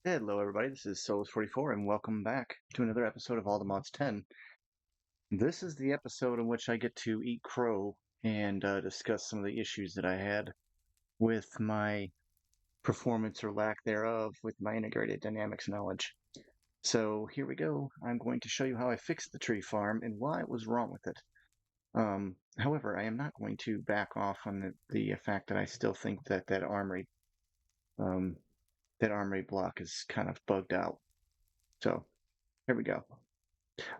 Hello, everybody. This is Souls44, and welcome back to another episode of All the Mods 10. This is the episode in which I get to eat crow and discuss some of the issues that I had with my performance or lack thereof with my integrated dynamics knowledge. So here we go. I'm going to show you how I fixed the tree farm and why it was wrong with it. However, I am not going to back off on the fact that I still think that um, that armory block is kind of bugged out. So here we go.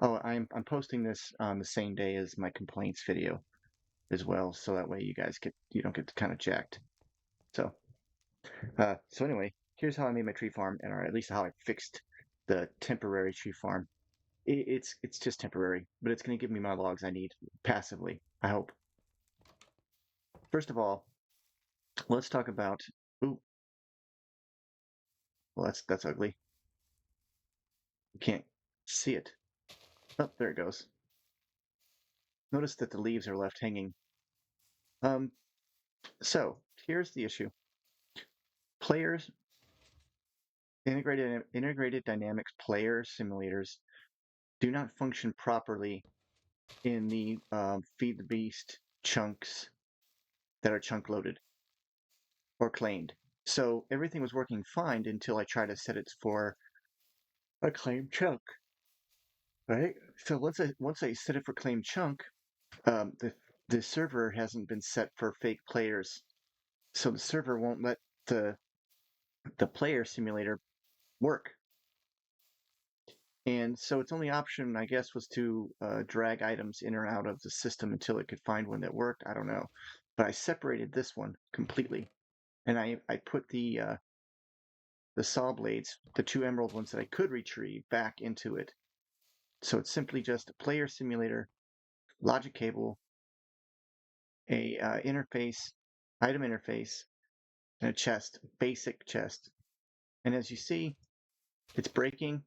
Oh, I'm posting this on the same day as my complaints video as well, so that way you don't get kind of jacked. So so anyway, here's how I made my tree farm, or at least how I fixed the temporary tree farm. It's just temporary, but it's going to give me my logs I need passively, I hope. First of all, let's talk about. Ooh, well that's ugly. You can't see it. Oh, there it goes. Notice that the leaves are left hanging. Um, so here's the issue. Players Integrated dynamics player simulators do not function properly in the feed the beast chunks that are chunk loaded or claimed. So everything was working fine until I tried to set it for a claimed chunk, right? So once I set it for claimed chunk, the server hasn't been set for fake players, so the server won't let the the player simulator work. And so its only option, I guess, was to drag items in or out of the system until it could find one that worked. I don't know. But I separated this one completely. And I put the saw blades, the two emerald ones that I could retrieve, back into it. So it's simply just a player simulator, logic cable, a interface, item interface, and a chest, basic chest. And as you see, it's breaking,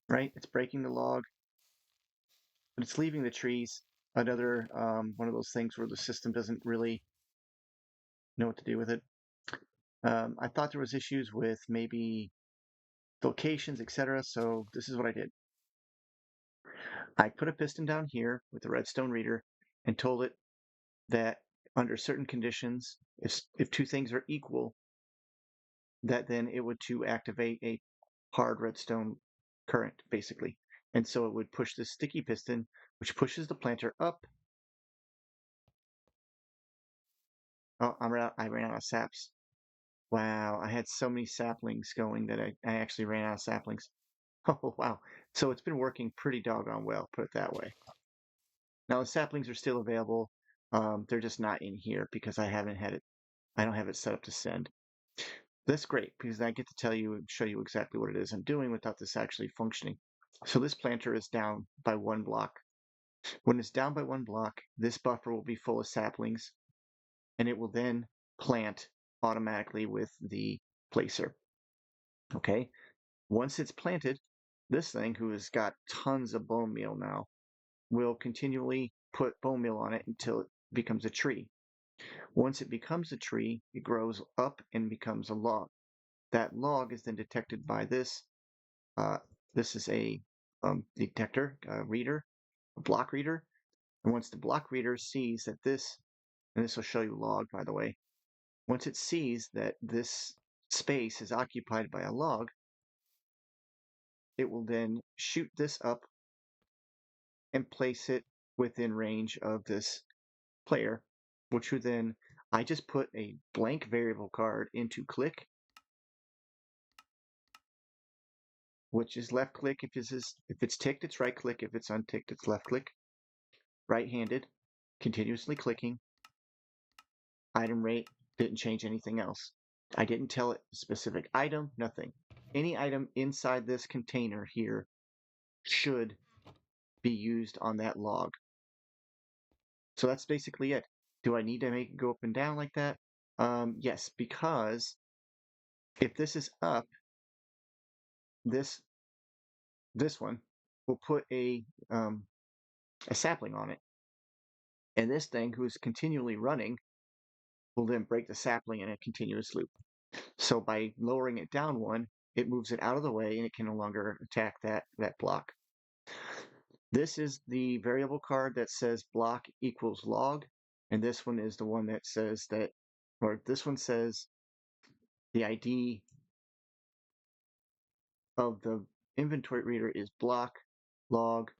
right? It's breaking the log, but it's leaving the trees. Another one of those things where the system doesn't really know what to do with it. I thought there was issues with maybe locations, etc. So this is what I did. I put a piston down here with the redstone reader and told it that under certain conditions, if two things are equal, that then it would to activate a hard redstone current, basically. And so it would push this sticky piston, which pushes the planter up. Oh, I ran out of saps. Wow, I had so many saplings going that I actually ran out of saplings. Oh, wow. So it's been working pretty doggone well, put it that way. Now the saplings are still available. They're just not in here because I don't have it set up to send. That's great because I get to tell you and show you exactly what it is I'm doing without this actually functioning. So this planter is down by one block. When it's down by one block, this buffer will be full of saplings and it will then plant automatically with the placer. Okay. Once it's planted, this thing, who has got tons of bone meal now, will continually put bone meal on it until it becomes a tree. Once it becomes a tree, it grows up and becomes a log. That log is then detected by this. This is a detector, reader, a block reader. And once the block reader sees that and this will show you log, by the way, once it sees that this space is occupied by a log, it will then shoot this up and place it within range of this player, which would then, I just put a blank variable card into click, which is left click if it's ticked, it's right click. If it's unticked, it's left click. Right-handed, continuously clicking. Item rate, didn't change anything else. I didn't tell it specific item, nothing. Any item inside this container here should be used on that log. So that's basically it. Do I need to make it go up and down like that? Yes, because if this is up, this this one will put a sapling on it. And this thing, who's continually running, will then break the sapling in a continuous loop. So by lowering it down one, it moves it out of the way and it can no longer attack that block. This is the variable card that says block equals log, and this one is the one that says that, or this one says the ID of the inventory reader is block log.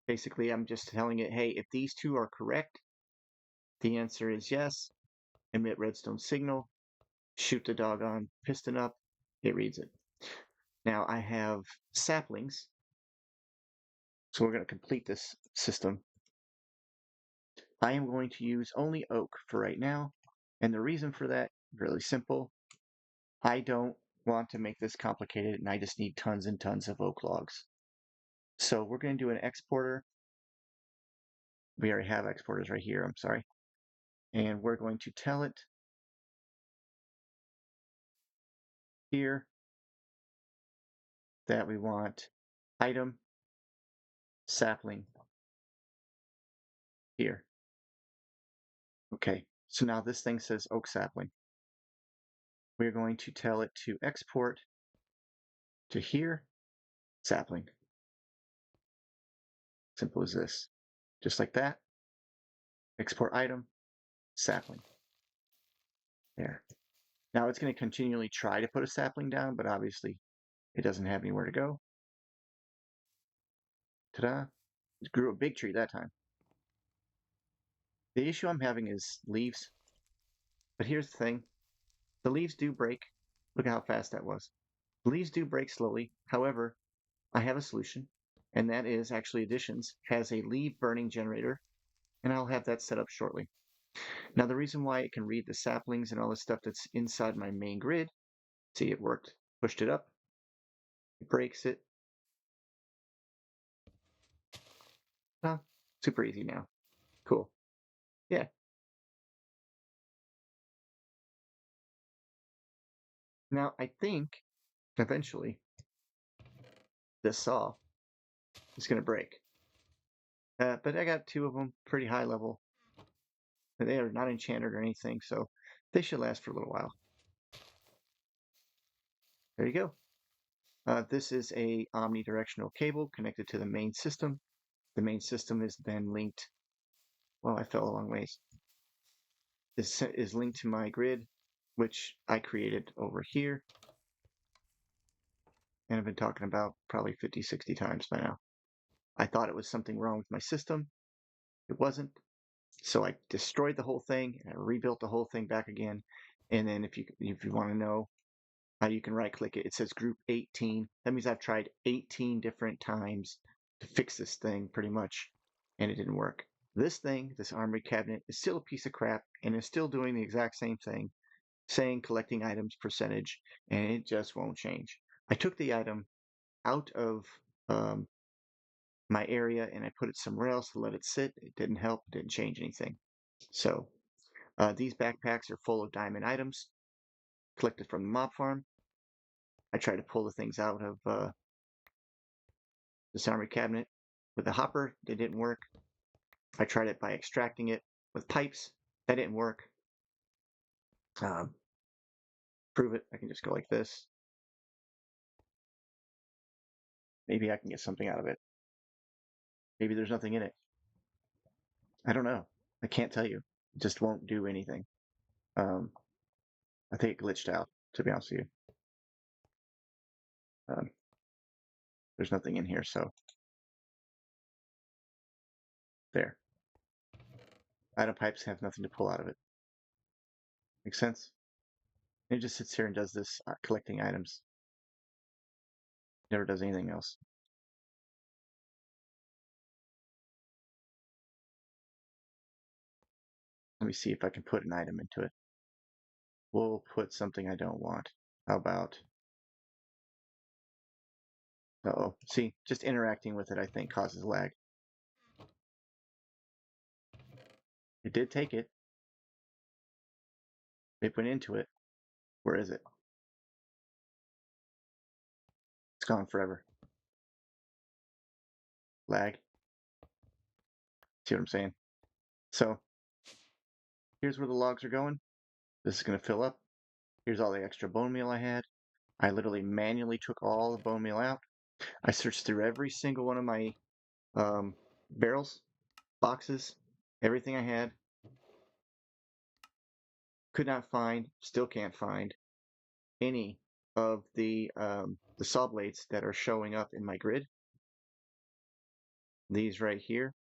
Basically, I'm just telling it, hey, if these two are correct, the answer is yes, emit redstone signal, shoot the doggone piston up, it reads it. Now I have saplings, so we're going to complete this system. I am going to use only oak for right now, and the reason for that, really simple. I don't want to make this complicated, and I just need tons and tons of oak logs. So we're going to do an exporter. We already have exporters right here, I'm sorry. And we're going to tell it here that we want item sapling here. Okay, so now this thing says oak sapling. We're going to tell it to export to here, sapling. Simple as this. Just like that. Export item, sapling. There. Now it's going to continually try to put a sapling down, but obviously it doesn't have anywhere to go. Ta-da. It grew a big tree that time. The issue I'm having is leaves. But here's the thing. The leaves do break. Look at how fast that was. The leaves do break slowly. However, I have a solution, and that is actually Additions has a leaf burning generator, and I'll have that set up shortly. Now, the reason why it can read the saplings and all the stuff that's inside my main grid, see, it worked. Pushed it up, it breaks it. Oh, super easy now. Cool. Yeah. Now, I think eventually this saw is going to break. But I got two of them, pretty high level. They are not enchanted or anything, so they should last for a little while. There you go. This is a omnidirectional cable connected to the main system. The main system is then linked, well, I fell a long ways. This is linked to my grid, which I created over here. And I've been talking about probably 50, 60 times by now. I thought it was something wrong with my system. It wasn't. So I destroyed the whole thing and I rebuilt the whole thing back again. And then if you want to know, you can right click it. It says group 18. That means I've tried 18 different times to fix this thing pretty much, and it didn't work. This thing, this armory cabinet, is still a piece of crap and is still doing the exact same thing, saying collecting items percentage, and it just won't change. I took the item out of my area and I put it somewhere else to let it sit. It didn't help, it didn't change anything. So these backpacks are full of diamond items collected from the mob farm. I tried to pull the things out of this armory cabinet with a hopper. It didn't work. I tried it by extracting it with pipes. That didn't work. Prove it. I can just go like this. Maybe I can get something out of it. Maybe there's nothing in it. I don't know. I can't tell you. It just won't do anything. I think it glitched out, to be honest with you. There's nothing in here, so there. Item pipes have nothing to pull out of it. Make sense? It just sits here and does this collecting items. Never does anything else. Let me see if I can put an item into it. We'll put something I don't want. How about... Uh-oh. See, just interacting with it, I think, causes lag. It did take it. It went into it. Where is it? It's gone forever. Lag. See what I'm saying? So, here's where the logs are going. This is going to fill up. Here's all the extra bone meal I had. I literally manually took all the bone meal out. I searched through every single one of my um, barrels, boxes, everything I had. Could not find, still can't find any of the saw blades that are showing up in my grid. These right here,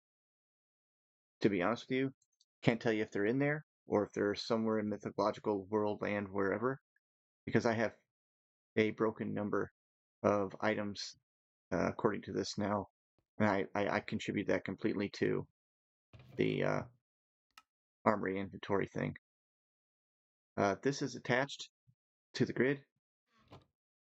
to be honest with you, can't tell you if they're in there or if they're somewhere in mythological world land, wherever, because I have a broken number of items according to this now, and I contribute that completely to the armory inventory thing. This is attached to the grid,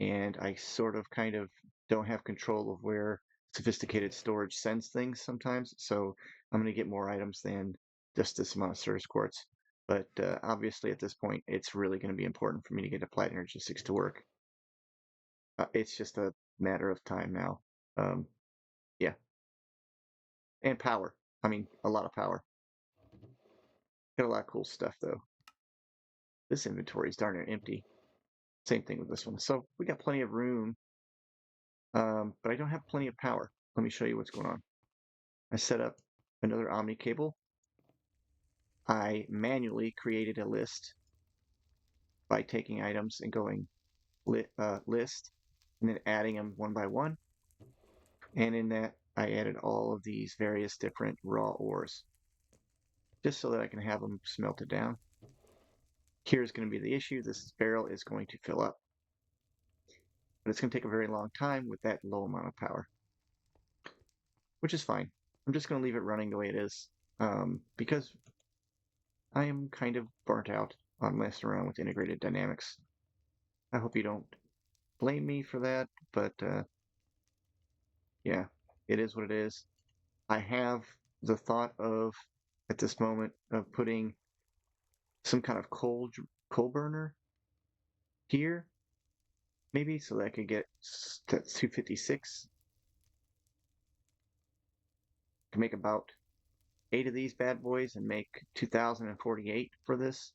and I sort of kind of don't have control of where sophisticated storage sends things sometimes, so I'm going to get more items than just this amount of service quartz. But obviously, at this point, it's really going to be important for me to get Applied Energistics to work. It's just a matter of time now. Um, yeah, and power. I mean, a lot of power. Got a lot of cool stuff though. This inventory is darn near empty. Same thing with this one. So we got plenty of room, but I don't have plenty of power. Let me show you what's going on. I set up another Omni cable. I manually created a list by taking items and going list and then adding them one by one. And in that, I added all of these various different raw ores just so that I can have them smelted down. Here's going to be the issue. This barrel is going to fill up, but it's going to take a very long time with that low amount of power, which is fine. I'm just going to leave it running the way it is because I am kind of burnt out on messing around with integrated dynamics. I hope you don't blame me for that, but yeah, it is what it is. I have the thought of, at this moment, of putting some kind of coal burner here, maybe, so that I could get 256. Can make about 8 of these bad boys and make 2048 for this.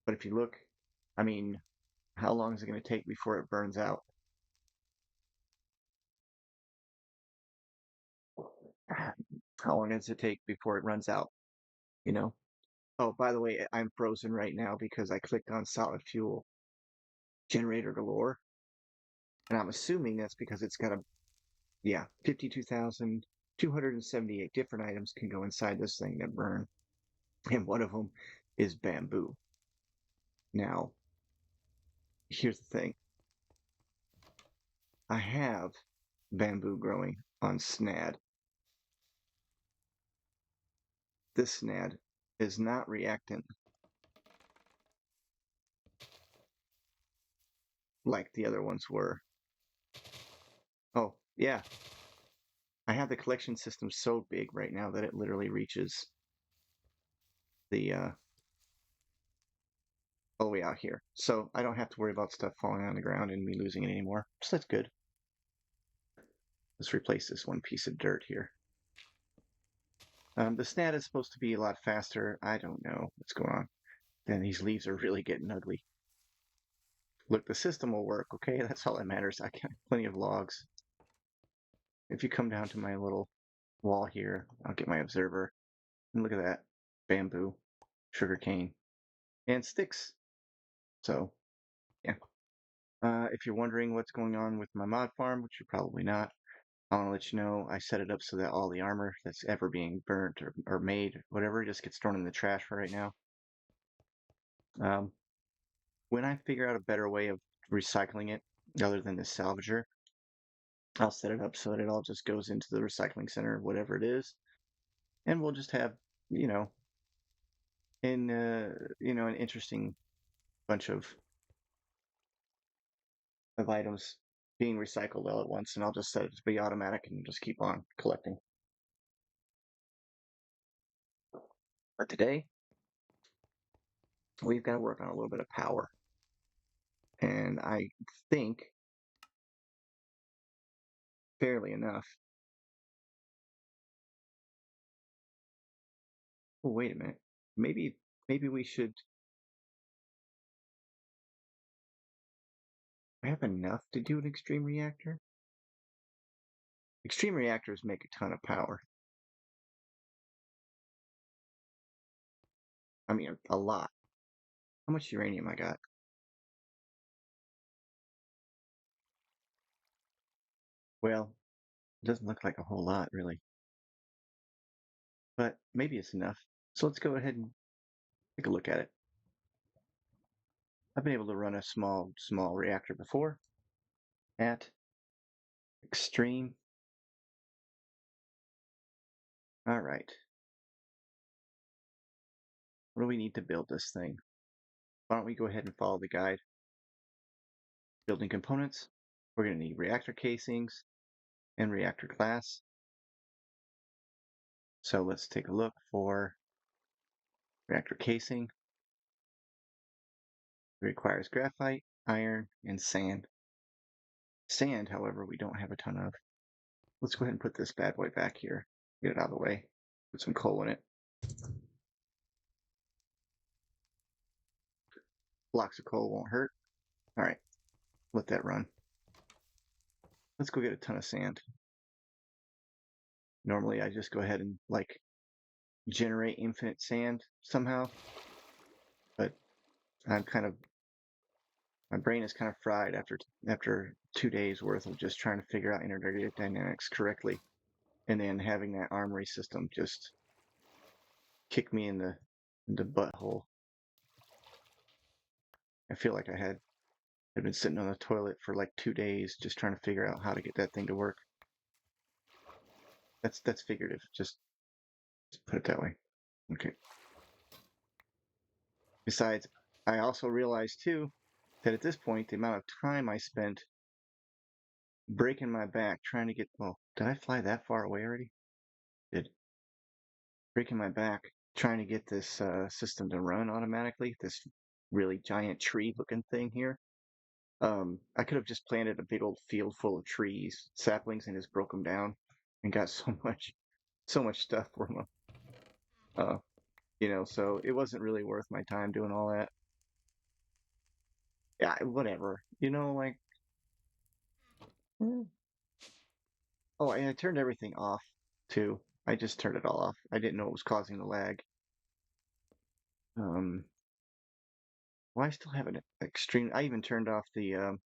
But if you look, I mean, how long is it going to take before it burns out? How long does it take before it runs out? You know? Oh, by the way, I'm frozen right now because I clicked on solid fuel generator galore. And I'm assuming that's because it's got 52,278 different items can go inside this thing that burn. And one of them is bamboo. Now, here's the thing. I have bamboo growing on SNAD. This SNAD is not reactant like the other ones were. Oh, yeah. I have the collection system so big right now that it literally reaches the all the way out here. So I don't have to worry about stuff falling on the ground and me losing it anymore. So that's good. Let's replace this one piece of dirt here. The SNAD is supposed to be a lot faster. I don't know what's going on. Then these leaves are really getting ugly. Look, the system will work, okay? That's all that matters. I got plenty of logs. If you come down to my little wall here, I'll get my observer. And look at that. Bamboo, sugarcane, and sticks. So, yeah. If you're wondering what's going on with my mod farm, which you're probably not, I want to let you know I set it up so that all the armor that's ever being burnt or made, whatever, just gets thrown in the trash for right now. When I figure out a better way of recycling it, other than the salvager, I'll set it up so that it all just goes into the recycling center, whatever it is, and we'll just have, you know, an interesting bunch of items being recycled all at once, and I'll just set it to be automatic and just keep on collecting. But today, we've got to work on a little bit of power. And I think, fairly enough. Oh, wait a minute. Maybe we should. I have enough to do an extreme reactor. Extreme reactors make a ton of power. I mean, a lot. How much uranium I got? Well, it doesn't look like a whole lot, really. But maybe it's enough. So let's go ahead and take a look at it. I've been able to run a small reactor before at extreme. All right. What do we need to build this thing? Why don't we go ahead and follow the guide? Building components. We're going to need reactor casings and reactor glass. So let's take a look for reactor casing. It requires graphite, iron, and sand. Sand, however, we don't have a ton of. Let's go ahead and put this bad boy back here. Get it out of the way. Put some coal in it. Blocks of coal won't hurt. All right, let that run. Let's go get a ton of sand. Normally, I just go ahead and like generate infinite sand somehow, but I'm kind of my brain is kind of fried after 2 days worth of just trying to figure out integrated dynamics correctly, and then having that armory system just kick me in the butthole. I feel like I'd been sitting on the toilet for like 2 days just trying to figure out how to get that thing to work. That's figurative. Just put it that way. Okay. Besides, I also realized too that at this point the amount of time I spent breaking my back trying to get did I fly that far away already? Did breaking my back trying to get this system to run automatically, this really giant tree looking thing here. I could have just planted a big old field full of trees, saplings, and just broke them down and got so much stuff for them. Uh, so it wasn't really worth my time doing all that. Yeah, whatever. Like, eh. Oh, and I turned everything off too. I just turned it all off. I didn't know it was causing the lag. Um, well, I still have an extreme. I even turned off the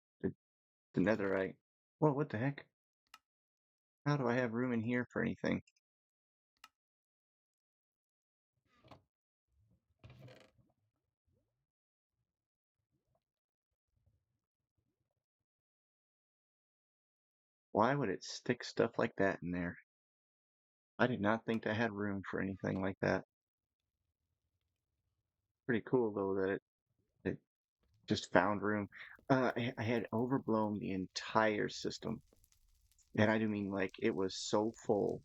netherite. Well, what the heck? How do I have room in here for anything? Why would it stick stuff like that in there? I did not think I had room for anything like that. Pretty cool though that it just found room. I had overblown the entire system, and I do mean like it was so full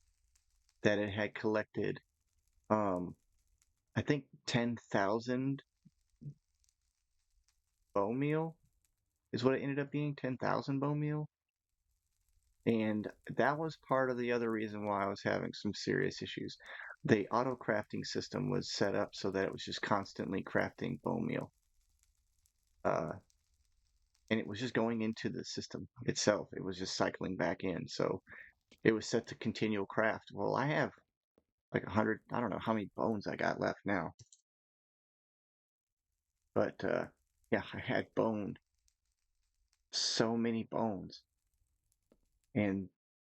that it had collected, um, I think 10,000 bone meal is what it ended up being. 10,000 bone meal. And that was part of the other reason why I was having some serious issues. The auto crafting system was set up so that it was just constantly crafting bone meal. And it was just going into the system itself. It was just cycling back in. So it was set to continual craft. Well, I have like 100, I don't know how many bones I got left now. But yeah, I had boned so many bones. And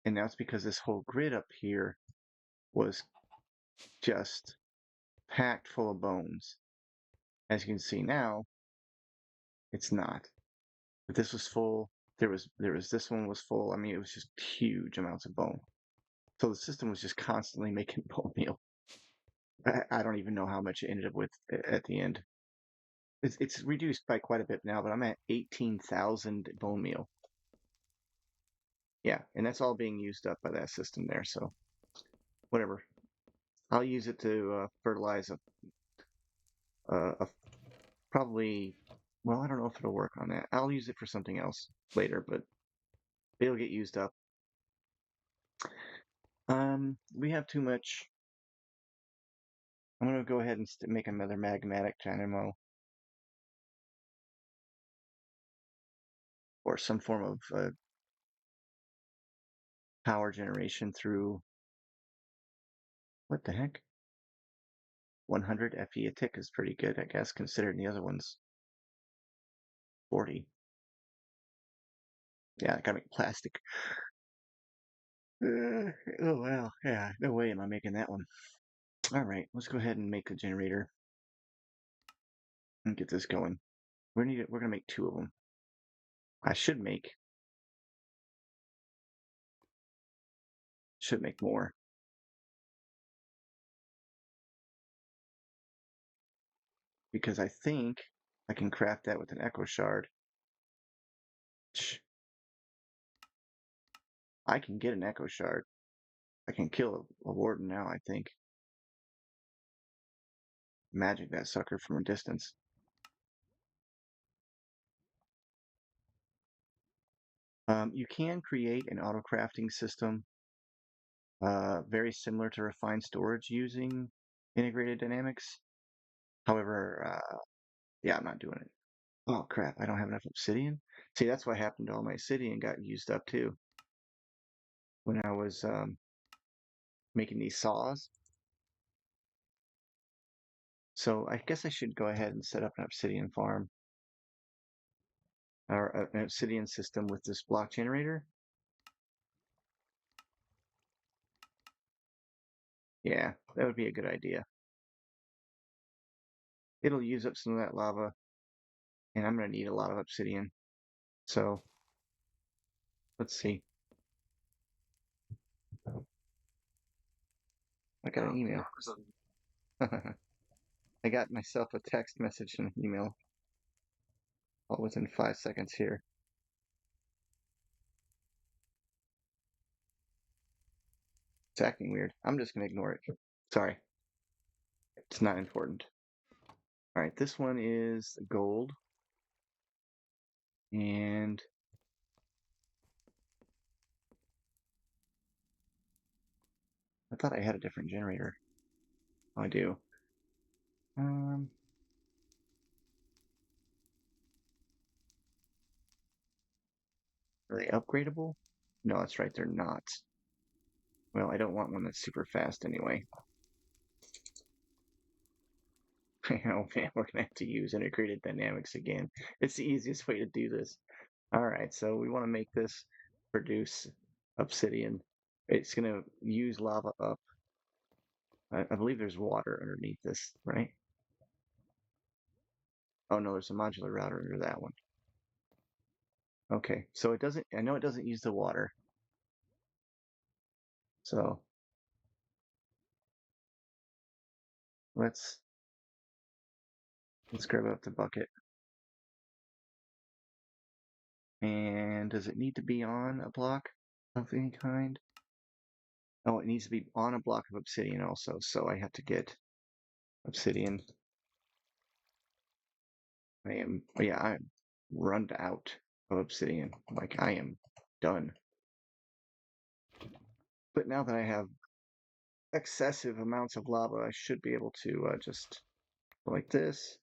that's because this whole grid up here was just packed full of bones. As you can see now, it's not. But this was full. There was this one was full. I mean, it was just huge amounts of bone. So the system was just constantly making bone meal. I don't even know how much it ended up with at the end. It's reduced by quite a bit now, but I'm at 18,000 bone meal. Yeah, and that's all being used up by that system there. So whatever. I'll use it to fertilize a probably. Well, I don't know if it'll work on that. I'll use it for something else later, but it'll get used up. We have too much. I'm gonna go ahead and make another magmatic dynamo. Of or some form of power generation through, what the heck? 100 FE a tick is pretty good, I guess, considering the other one's 40. Yeah, I gotta make plastic. Oh well, yeah, no way am I making that one. All right, let's go ahead and make a generator and get this going. We're gonna make 2 of them. I should make more because I think I can craft that with an echo shard. I can get an echo shard. I can kill a warden now, I think. Magic that sucker from a distance. You can create an auto crafting system very similar to refined storage using integrated dynamics. However, yeah, I'm not doing it. Oh crap, I don't have enough obsidian. See, that's what happened to all my obsidian got used up too when I was making these saws. So I guess I should go ahead and set up an obsidian farm or an obsidian system with this block generator. Yeah, that would be a good idea. It'll use up some of that lava, and I'm going to need a lot of obsidian. So let's see. I got an email. I got myself a text message and an email all within 5 seconds here. It's acting weird. I'm just going to ignore it. Sorry. It's not important. All right, this one is gold. And I thought I had a different generator. Oh, I do. Are they upgradable? No, that's right, they're not. Well, I don't want one that's super fast anyway. Oh man, we're gonna have to use integrated dynamics again. It's the easiest way to do this. All right, so we want to make this produce obsidian. It's gonna use lava up. I believe there's water underneath this, right? Oh no, there's a modular router under that one. Okay, so it doesn't, I know it doesn't use the water. So let's grab up the bucket. And does it need to be on a block of any kind? Oh, it needs to be on a block of obsidian also, so I have to get obsidian. I'm run out of obsidian. Like, I am done. But now that I have excessive amounts of lava, I should be able to just go like this,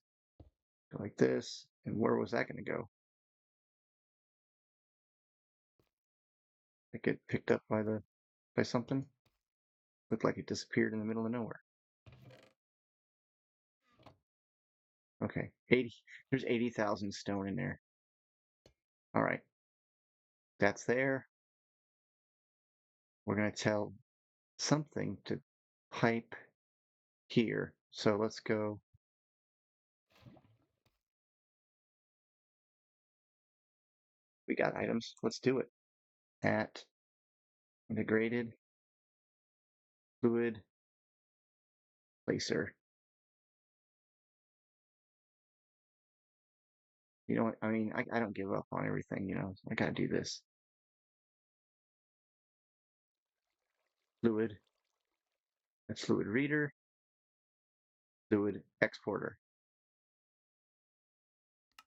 go like this, and where was that going to go? It get picked up by something? Looked like it disappeared in the middle of nowhere. Okay, there's 80,000 stone in there. All right, that's there. We're going to tell something to pipe here. So let's go. We got items. Let's do it. At integrated fluid placer. You know what? I mean, I don't give up on everything, I gotta do this. Fluid. That's fluid reader. Fluid exporter.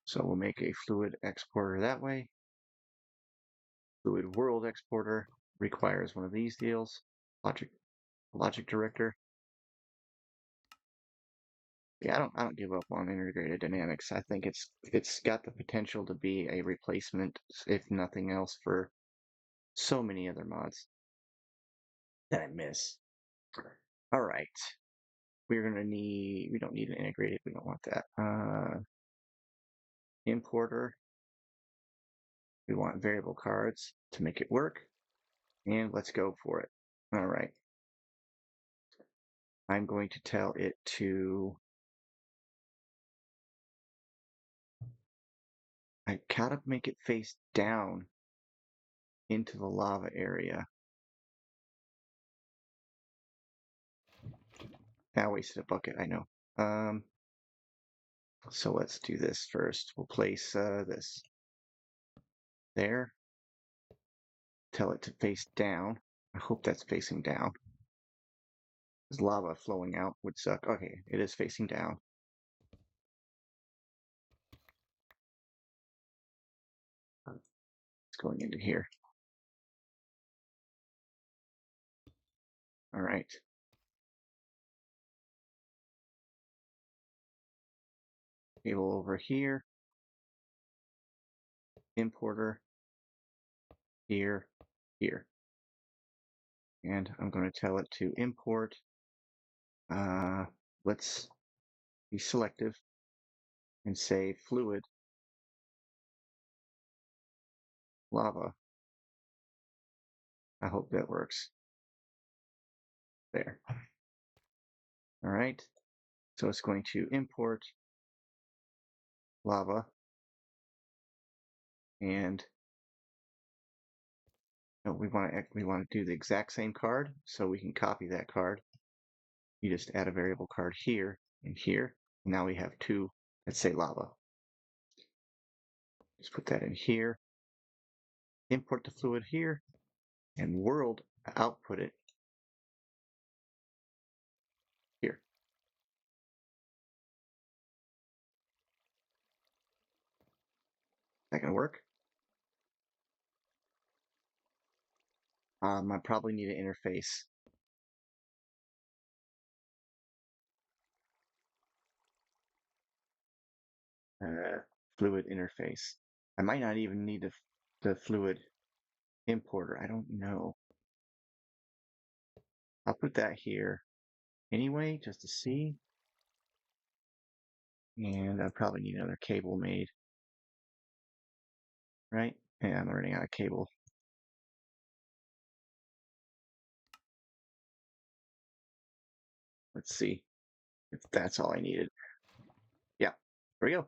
So we'll make a fluid exporter that way. Fluid world exporter requires one of these deals. Logic director. Yeah, I don't give up on integrated dynamics. I think it's got the potential to be a replacement, if nothing else, for so many other mods that I miss. All right. We don't need an integrated, we don't want that. Importer, we want variable cards to make it work, and let's go for it. All right. I'm going to tell it to, I gotta make it face down into the lava area. I wasted a bucket, I know. So let's do this first. We'll place this there. Tell it to face down. I hope that's facing down. Because lava flowing out would suck. Okay, it is facing down. It's going into here. All right. Cable over here. Importer here, here. And I'm going to tell it to import. Let's be selective and say fluid lava. I hope that works. There. All right. So it's going to import lava and no, we want to do the exact same card, so we can copy that card. You just add a variable card here and here. And now we have two that say lava. Just put that in here. Import the fluid here, and world output it here. Is that gonna work? I probably need an interface. Uh, Fluid interface. I might not even need the fluid importer. I don't know. I'll put that here anyway, just to see. And I probably need another cable made. Right? Yeah, I'm running out of cable. Let's see if that's all I needed. Yeah, there we go.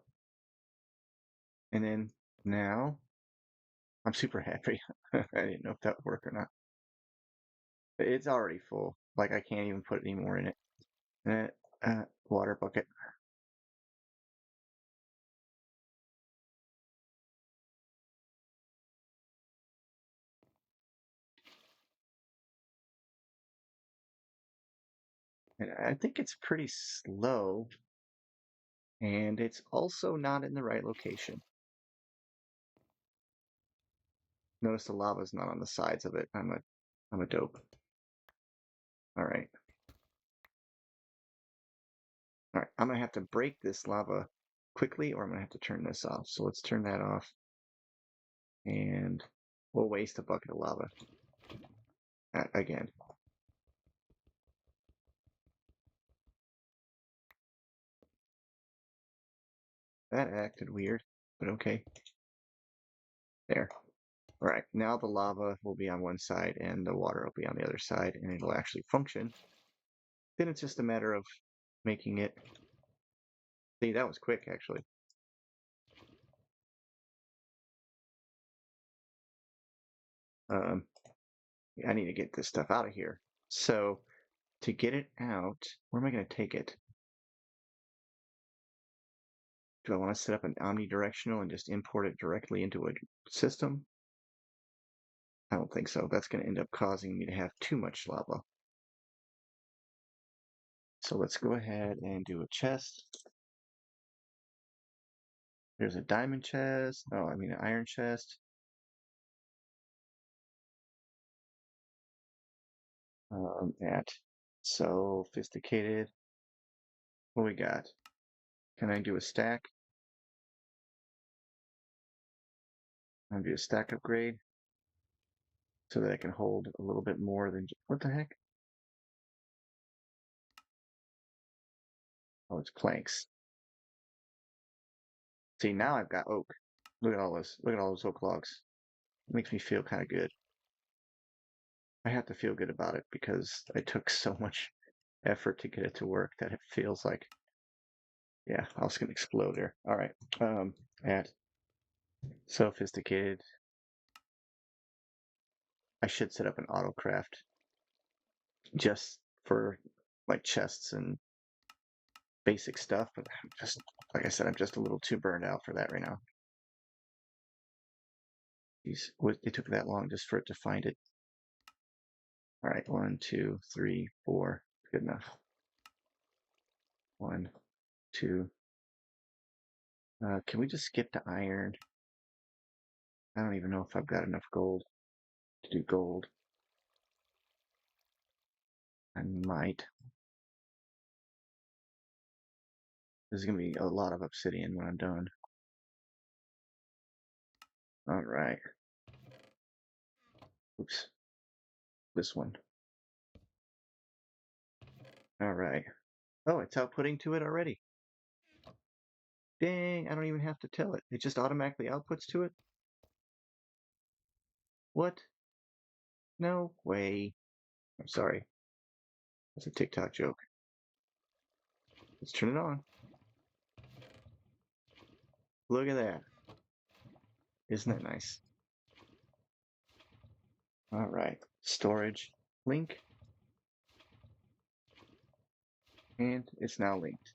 And then now I'm super happy. I didn't know if that would work or not. It's already full. Like I can't even put any more in it. Water bucket. And I think it's pretty slow. And it's also not in the right location. Notice the lava's not on the sides of it. I'm a dope. All right. All right. I'm gonna have to break this lava quickly, or I'm gonna have to turn this off. So let's turn that off, and we'll waste a bucket of lava again. That acted weird, but okay. There. All right. Now the lava will be on one side, and the water will be on the other side, and it'll actually function. Then it's just a matter of making it. See, that was quick, actually. Um, I need to get this stuff out of here. So to get it out, where am I going to take it? Do I want to set up an omnidirectional and just import it directly into a system? I don't think so. That's going to end up causing me to have too much lava. So let's go ahead and do a chest. There's a diamond chest. Oh, I mean an iron chest. At sophisticated. What we got? Can I do a stack? I'll do a stack upgrade so that I can hold a little bit more than what the heck? Oh, it's planks. See, now I've got oak. Look at all this. Look at all those oak logs. It makes me feel kind of good. I have to feel good about it because I took so much effort to get it to work that it feels like, yeah, I was gonna explode there. All right. Add sophisticated. I should set up an auto craft just for like chests and basic stuff, but I'm just like I said, I'm just a little too burned out for that right now. Jeez, it took that long just for it to find it. All right, 1, 2, 3, 4. Good enough. 1, 2. Can we just skip to iron? I don't even know if I've got enough gold to do gold. I might. This is gonna be a lot of obsidian when I'm done. All right. Oops. This one. All right. Oh, it's outputting to it already. Dang, I don't even have to tell it. It just automatically outputs to it? What? No way. I'm sorry. That's a TikTok joke. Let's turn it on. Look at that. Isn't that nice? All right. Storage link. And it's now linked.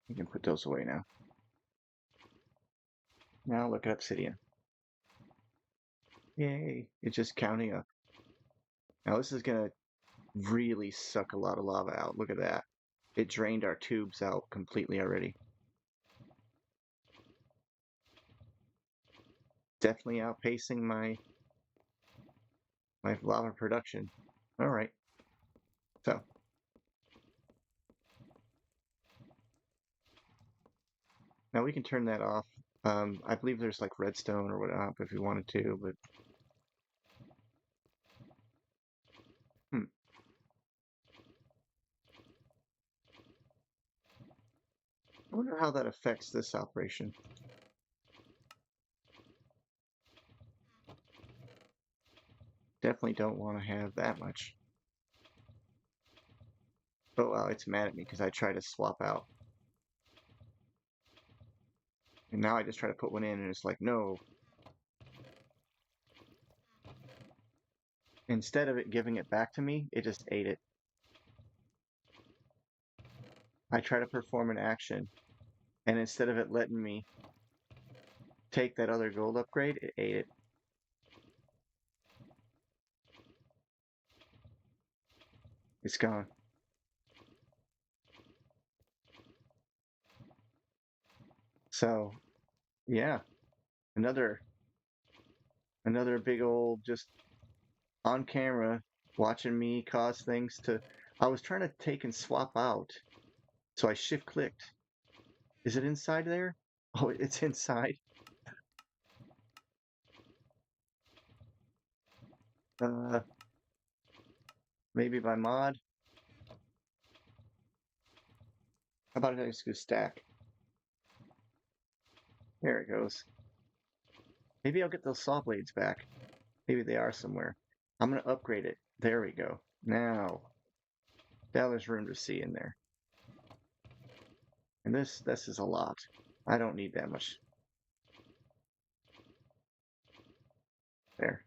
You can put those away now. Now look at obsidian. Yay. It's just counting up. Now this is going to really suck a lot of lava out. Look at that. It drained our tubes out completely already. Definitely outpacing my lava production. All right. So now we can turn that off. I believe there's like redstone or whatnot if we wanted to, but hmm. I wonder how that affects this operation. Definitely don't want to have that much. Oh wow, it's mad at me because I tried to swap out. And now I just try to put one in and it's like, no. Instead of it giving it back to me, it just ate it. I try to perform an action, and instead of it letting me take that other gold upgrade, it ate it. It's gone. So, yeah, another big old just on camera watching me cause things to. I was trying to take and swap out, so I shift clicked. Is it inside there? Oh, it's inside. Uh, maybe by mod. How about I just go stack? There it goes. Maybe I'll get those saw blades back. Maybe they are somewhere. I'm gonna upgrade it. There we go. Now there's room to see in there. And this is a lot. I don't need that much. There.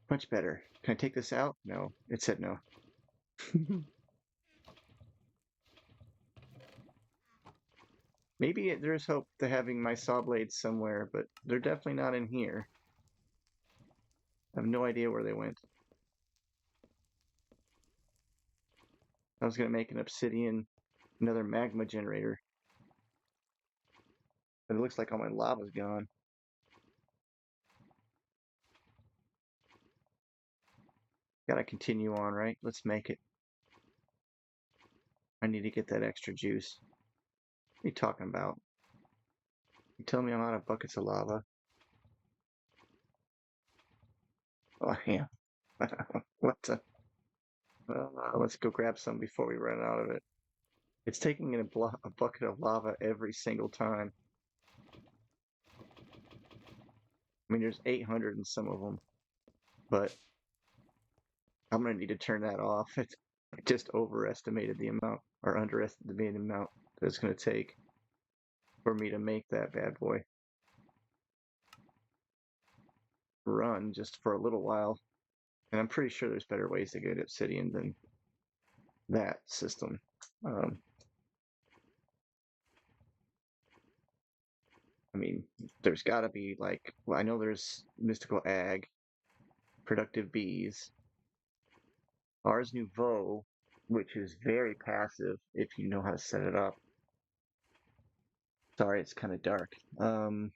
Much better. Can I take this out? No. It said no. Maybe there's hope to having my saw blades somewhere, but they're definitely not in here. I have no idea where they went. I was gonna make an obsidian, another magma generator. But it looks like all my lava's gone. Gotta continue on, right? Let's make it. I need to get that extra juice. What are you talking about? You tell me I'm out of buckets of lava? Oh, yeah. What the? Well, let's go grab some before we run out of it. It's taking in a bucket of lava every single time. I mean, there's 800 in some of them, but I'm gonna need to turn that off. I just overestimated the amount or underestimated the amount that it's gonna take for me to make that bad boy run just for a little while. And I'm pretty sure there's better ways to get obsidian than that system. Um, I mean, there's got to be like, well, I know there's mystical ag, productive bees, Ars Nouveau, which is very passive if you know how to set it up. Sorry, it's kind of dark. A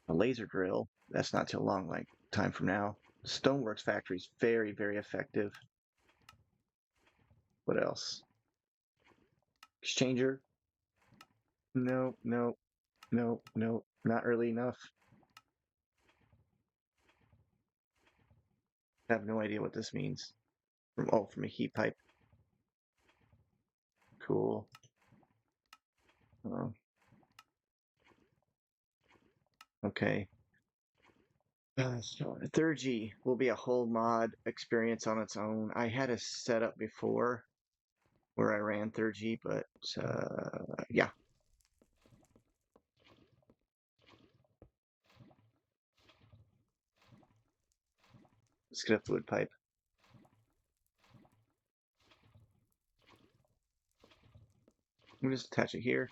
laser drill, that's not too long, like time from now. Stoneworks factory is very, very effective. What else? Exchanger? No, no, no, no, not early enough. I have no idea what this means. From a heat pipe. Cool. Oh, okay. So 3G will be a whole mod experience on its own. I had a setup before where I ran 3G, but yeah, let's get a fluid pipe. We'll just attach it here.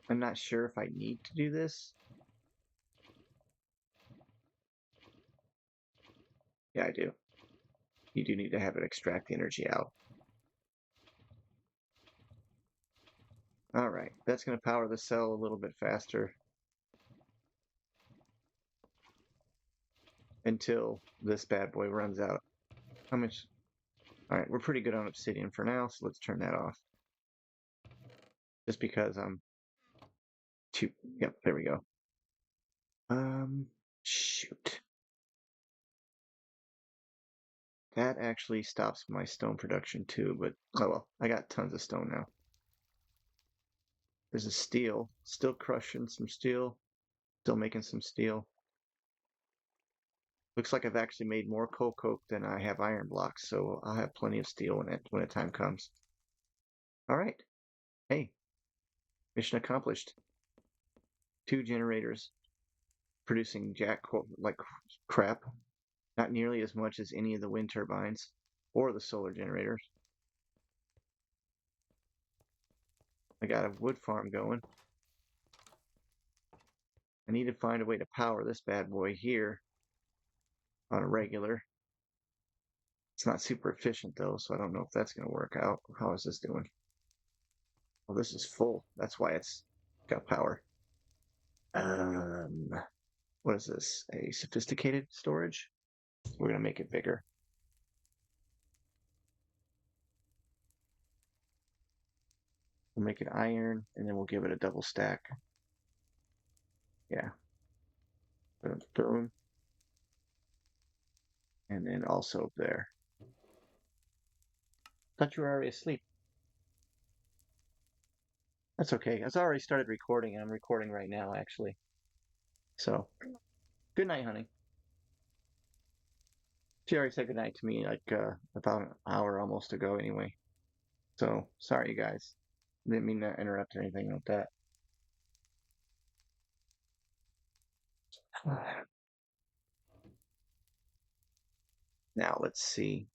I'm not sure if I need to do this. Yeah, I do. You do need to have it extract the energy out. All right, that's going to power the cell a little bit faster until this bad boy runs out. How much? All right, we're pretty good on obsidian for now, so let's turn that off. Just because I'm too. Yep, there we go. Shoot. That actually stops my stone production too, but oh well, I got tons of stone now. There's a steel, still crushing some steel, still making some steel. Looks like I've actually made more coal coke than I have iron blocks, so I'll have plenty of steel when the time comes. All right. Hey, mission accomplished. 2 generators producing like crap. Not nearly as much as any of the wind turbines or the solar generators. I got a wood farm going. I need to find a way to power this bad boy here on a regular. It's not super efficient though, so I don't know if that's going to work out. How is this doing? Well, this is full. That's why it's got power. Um, what is this? A sophisticated storage? We're going to make it bigger. We'll make it iron, and then we'll give it a double stack. Yeah. Boom, boom. And then also there. Thought you were already asleep. That's okay. I already started recording, and I'm recording right now, actually. So, good night, honey. She already said good night to me like about an hour almost ago, anyway. So, sorry, you guys. Didn't mean to interrupt or anything like that. Now, let's see.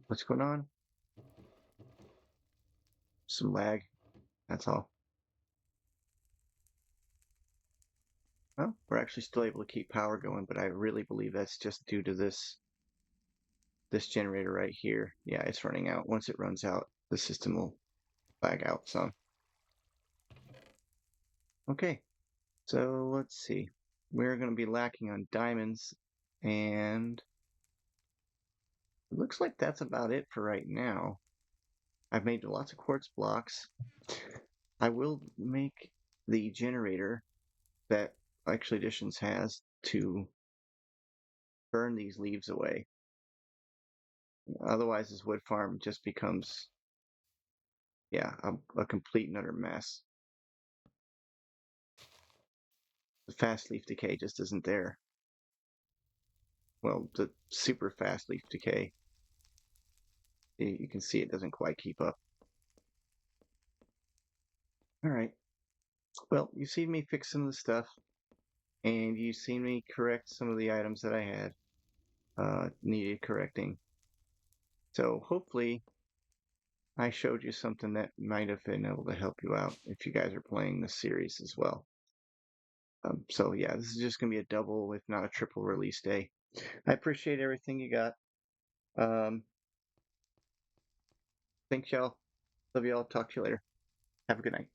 What's going on? Some lag. That's all. Well, we're actually still able to keep power going, but I really believe that's just due to this generator right here. Yeah, it's running out. Once it runs out, the system will lag out some. Okay, so let's see. We're going to be lacking on diamonds, and it looks like that's about it for right now. I've made lots of quartz blocks. I will make the generator that Actually Editions has to burn these leaves away. Otherwise, this wood farm just becomes, yeah, a complete and utter mess. The fast leaf decay just isn't there. Well, the super fast leaf decay, you can see it doesn't quite keep up. All right. Well, you've seen me fix some of the stuff, and you've seen me correct some of the items that I had needed correcting. So hopefully I showed you something that might have been able to help you out if you guys are playing this series as well. So yeah, this is just gonna be a double, if not a triple release day. I appreciate everything you got. Um, thanks y'all. Love y'all. Talk to you later. Have a good night.